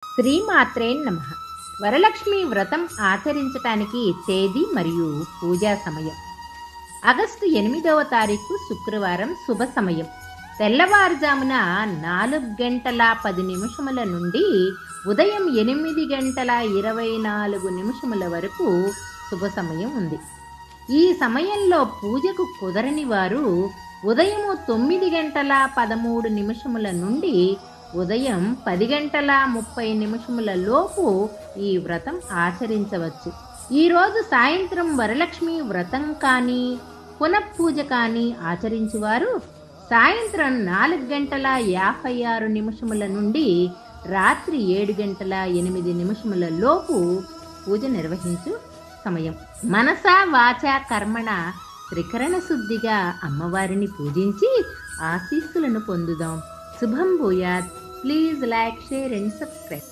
శ్రీమాత్రే నమః. వరలక్ష్మి వ్రతం ఆచరించటానికి తేదీ మరియు పూజా సమయం. ఆగస్టు 8వ తారీఖు శుక్రవారం శుభ సమయం. తెల్లవారుజామున 4:10 నుండి ఉదయం 8:24 వరకు శుభ సమయం ఉంది. ఈ సమయంలో పూజకు కుదరని వారు ఉదయం 9:13 నుండి ఉదయం 10:30 లోపు ఈ వ్రతం ఆచరించవచ్చు. ఈరోజు సాయంత్రం వరలక్ష్మి వ్రతం కానీ పునఃపూజ కానీ ఆచరించువారు సాయంత్రం 4:56 నుండి రాత్రి 7:08 లోపు పూజ నిర్వహించు సమయం. మనసా వాచా కర్మణ త్రికరణ శుద్ధిగా అమ్మవారిని పూజించి ఆశీస్సులను పొందుదాం. శుభం భూయాత్. Please like, share and subscribe.